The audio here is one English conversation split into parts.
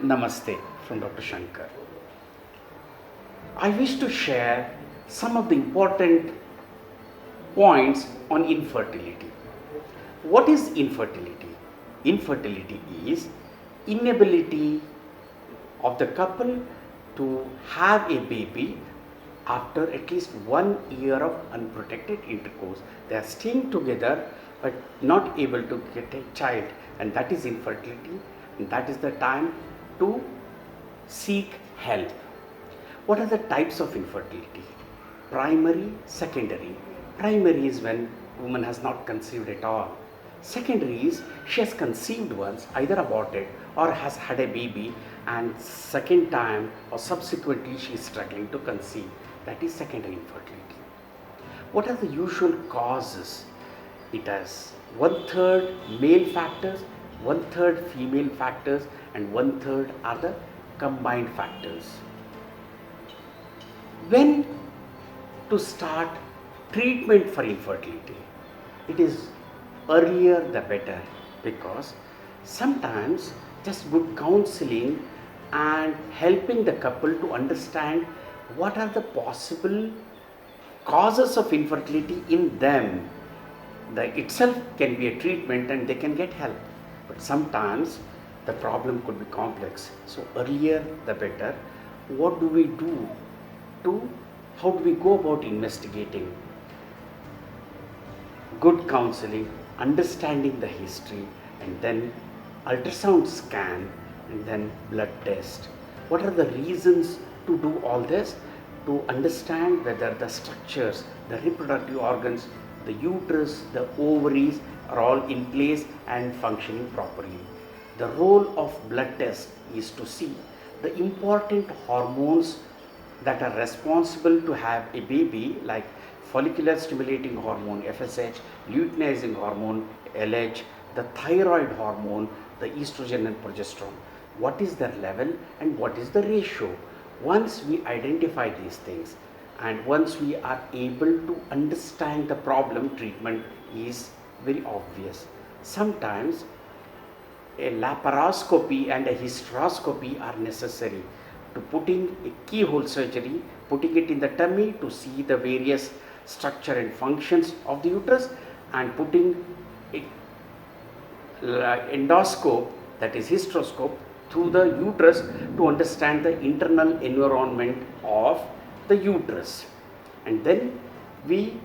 Namaste from Dr. Shankar. I wish to share some of the important points on infertility. What is infertility? Infertility is inability of the couple to have a baby after at least 1 year of unprotected intercourse. They are staying together but not able to get a child, and that is infertility, and that is the time to seek help. What are the types of infertility? Primary, secondary. Primary is when woman has not conceived at all. Secondary is she has conceived once, either aborted or has had a baby, and second time or subsequently she is struggling to conceive. That is secondary infertility. What are the usual causes? It has 1/3 male factors, 1/3 female factors, and 1/3 are the combined factors. When to start treatment for infertility? It is earlier the better, because sometimes just good counseling and helping the couple to understand what are the possible causes of infertility in them, that itself can be a treatment and they can get help. But sometimes the problem could be complex, so earlier the better. What do we do to, how do we go about investigating? Good counseling, understanding the history, and then ultrasound scan, and then blood test. What are the reasons to do all this? To understand whether the structures, the reproductive organs, the uterus, the ovaries are all in place and functioning properly. The role of blood test is to see the important hormones that are responsible to have a baby, like follicular stimulating hormone FSH, luteinizing hormone LH, the thyroid hormone, the estrogen and progesterone. What is their level and what is the ratio? Once we identify these things and once we are able to understand the problem, treatment is very obvious. Sometimes a laparoscopy and a hysteroscopy are necessary, to putting a keyhole surgery, putting it in the tummy to see the various structure and functions of the uterus, and putting a endoscope, that is hysteroscope, through the uterus to understand the internal environment of the uterus. And then we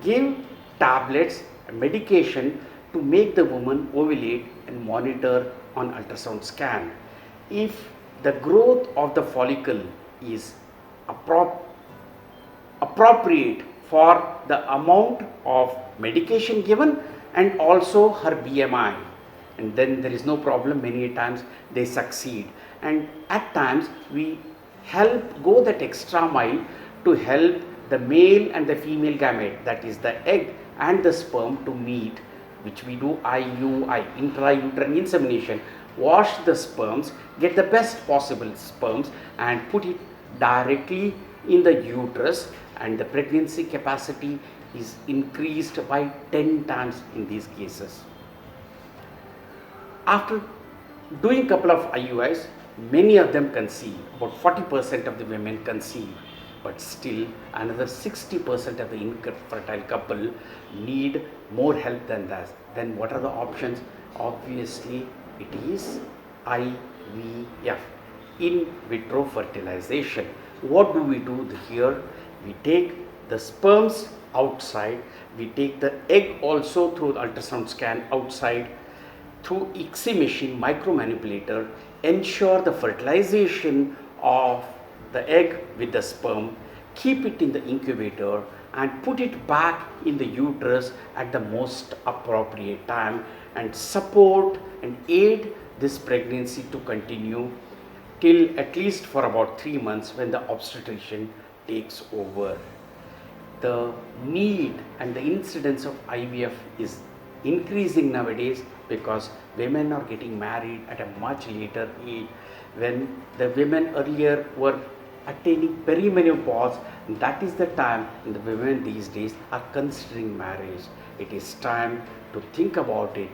give tablets, medication to make the woman ovulate and monitor on ultrasound scan. If the growth of the follicle is appropriate for the amount of medication given and also her BMI, and then there is no problem. Many times they succeed, and at times we go that extra mile to help the male and the female gamete, that is the egg and the sperm, to meet, which we do IUI, intrauterine insemination. Wash the sperms, get the best possible sperms, and put it directly in the uterus, and the pregnancy capacity is increased by 10 times in these cases. After doing a couple of IUIs, many of them conceive. About 40% of the women conceive, but still another 60% of the infertile couple need more help than that. Then what are the options? Obviously, it is IVF, in vitro fertilization. What do we do here? We take the sperms outside, we take the egg also through the ultrasound scan outside, through ICSI machine, micromanipulator, ensure the fertilization of the egg with the sperm, keep it in the incubator, and put it back in the uterus at the most appropriate time, and support and aid this pregnancy to continue till at least for about 3 months, when the obstetrician takes over. The need and the incidence of IVF is increasing nowadays, because women are getting married at a much later age. When the women earlier were attaining perimenopause, that is the time the women these days are considering marriage. It is time to think about it,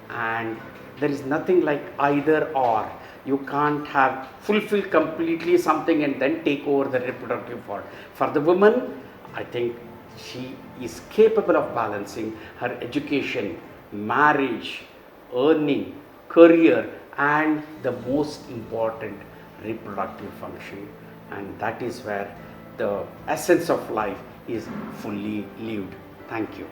and there is nothing like either or. You can't have fulfill completely something and then take over the reproductive part. For the woman, I think she is capable of balancing her education, marriage, earning, career, and the most important, reproductive function. And that is where the essence of life is fully lived. Thank you.